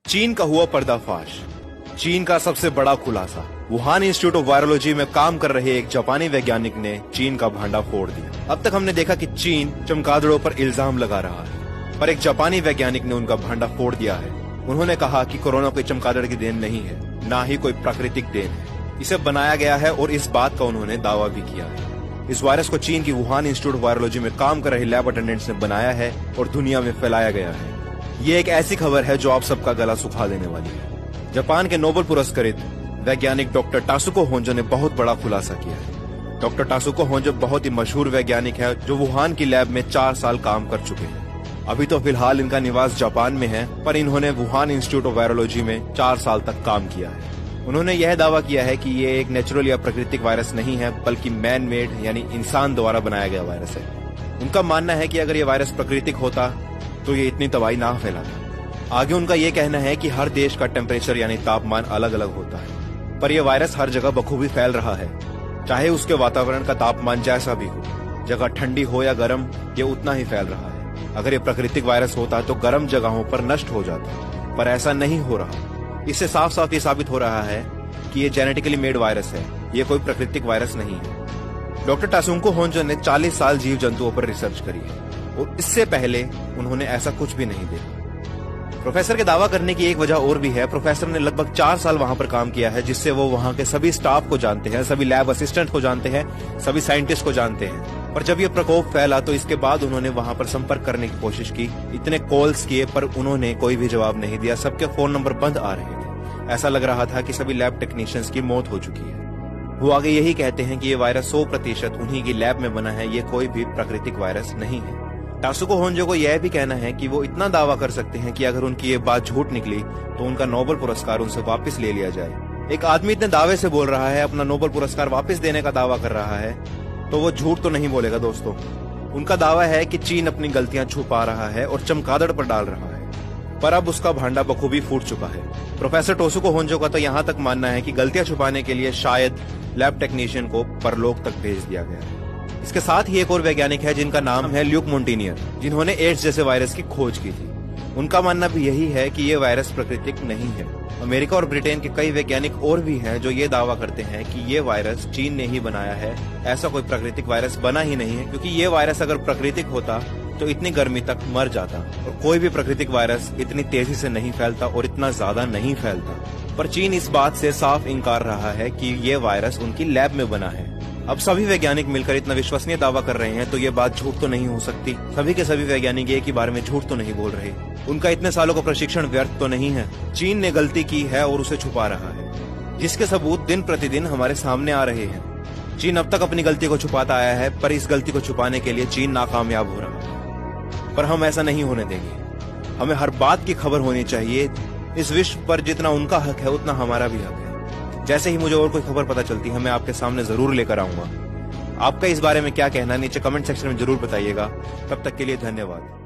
चीन का हुआ पर्दाफाश। चीन का सबसे बड़ा खुलासा। वुहान इंस्टीट्यूट ऑफ वायरोलॉजी में काम कर रहे एक जापानी वैज्ञानिक ने चीन का भांडा फोड़ दिया। अब तक हमने देखा कि चीन चमगादड़ों पर इल्जाम लगा रहा है, पर एक जापानी वैज्ञानिक ने उनका भांडा फोड़ दिया है। उन्होंने कहा कि कोरोना कोई चमगादड़ की देन नहीं है, न ही कोई प्राकृतिक देन है, इसे बनाया गया है और इस बात का उन्होंने दावा भी किया है। इस वायरस को चीन की वुहान इंस्टीट्यूट ऑफ वायरोलॉजी में काम कर रहे लैब अटेंडेंट्स ने बनाया है और दुनिया में फैलाया गया है। ये एक ऐसी खबर है जो आप सबका गला सुखा देने वाली है। जापान के नोबेल पुरस्कृत वैज्ञानिक डॉक्टर टासुको होंजो ने बहुत बड़ा खुलासा किया है। डॉक्टर टासुको होंजो बहुत ही मशहूर वैज्ञानिक है जो वुहान की लैब में 4 साल काम कर चुके हैं। अभी तो फिलहाल इनका निवास जापान में है, पर इन्होंने वुहान इंस्टीट्यूट ऑफ वायरोलॉजी में 4 साल तक काम किया है। उन्होंने यह दावा किया है कि ये एक नेचुरल या प्राकृतिक वायरस नहीं है, बल्कि मैन मेड यानी इंसान द्वारा बनाया गया वायरस है। उनका मानना है कि अगर ये वायरस प्राकृतिक होता तो ये इतनी तबाही ना फैलाता। आगे उनका ये कहना है कि हर देश का टेम्परेचर यानी तापमान अलग अलग होता है, पर यह वायरस हर जगह बखूबी फैल रहा है। चाहे उसके वातावरण का तापमान जैसा भी हो, जगह ठंडी हो या गर्म, ये उतना ही फैल रहा है। अगर ये प्राकृतिक वायरस होता तो गर्म जगहों पर नष्ट हो जाता, पर ऐसा नहीं हो रहा। इससे साफ साफ ये साबित हो रहा है कि ये जेनेटिकली मेड वायरस है, ये कोई प्राकृतिक वायरस नहीं है। डॉक्टर टासुको होंजो ने 40 साल जीव जंतुओं पर रिसर्च करी है और इससे पहले उन्होंने ऐसा कुछ भी नहीं देखा। प्रोफेसर के दावा करने की एक वजह और भी है। प्रोफेसर ने लगभग 4 साल वहां पर काम किया है, जिससे वो वहां के सभी स्टाफ को जानते हैं, सभी लैब असिस्टेंट को जानते हैं, सभी साइंटिस्ट को जानते हैं। पर जब ये प्रकोप फैला तो इसके बाद उन्होंने वहां पर संपर्क करने की कोशिश की, इतने कॉल्स किए, पर उन्होंने कोई भी जवाब नहीं दिया। सबके फोन नंबर बंद आ रहे थे। ऐसा लग रहा था कि सभी लैब टेक्नीशियंस की मौत हो चुकी है। वो आगे यही कहते हैं कि ये वायरस 100% उन्हीं की लैब में बना है, ये कोई भी प्राकृतिक वायरस नहीं है। टासुको होंजो को यह भी कहना है कि वो इतना दावा कर सकते हैं कि अगर उनकी ये बात झूठ निकली तो उनका नोबेल पुरस्कार उनसे वापस ले लिया जाए। एक आदमी इतने दावे से बोल रहा है, अपना नोबेल पुरस्कार वापस देने का दावा कर रहा है, तो वो झूठ तो नहीं बोलेगा दोस्तों। उनका दावा है कि चीन अपनी गलतियां छुपा रहा है और चमगादड़ पर डाल रहा है, पर अब उसका भांडा बखूबी फूट चुका है। प्रोफेसर टासुको होंजो का तो यहाँ तक मानना है कि गलतियां छुपाने के लिए शायद लैब टेक्नीशियन को परलोक तक भेज दिया गया है। इसके साथ ही एक और वैज्ञानिक है जिनका नाम है ल्यूक मोंटेनियर, जिन्होंने एड्स जैसे वायरस की खोज की थी। उनका मानना भी यही है कि ये वायरस प्राकृतिक नहीं है। अमेरिका और ब्रिटेन के कई वैज्ञानिक और भी हैं जो ये दावा करते हैं कि ये वायरस चीन ने ही बनाया है, ऐसा कोई प्राकृतिक वायरस बना ही नहीं है, क्योंकि ये वायरस अगर प्राकृतिक होता तो इतनी गर्मी तक मर जाता और कोई भी प्राकृतिक वायरस इतनी तेजी से नहीं फैलता और इतना ज्यादा नहीं फैलता। पर चीन इस बात से साफ इनकार रहा है कि ये वायरस उनकी लैब में बना है। अब सभी वैज्ञानिक मिलकर इतना विश्वसनीय दावा कर रहे हैं तो ये बात झूठ तो नहीं हो सकती। सभी के सभी वैज्ञानिक एक ही बार में झूठ तो नहीं बोल रहे। उनका इतने सालों का प्रशिक्षण व्यर्थ तो नहीं है। चीन ने गलती की है और उसे छुपा रहा है, जिसके सबूत दिन प्रतिदिन हमारे सामने आ रहे हैं। चीन अब तक अपनी गलती को छुपाता आया है, पर इस गलती को छुपाने के लिए चीन नाकामयाब हो रहा है। पर हम ऐसा नहीं होने देंगे। हमें हर बात की खबर होनी चाहिए। इस विश्व पर जितना उनका हक है उतना हमारा भी हक है। जैसे ही मुझे और कोई खबर पता चलती है मैं आपके सामने जरूर लेकर आऊंगा। आपका इस बारे में क्या कहना, नीचे कमेंट सेक्शन में जरूर बताइएगा। तब तक के लिए धन्यवाद।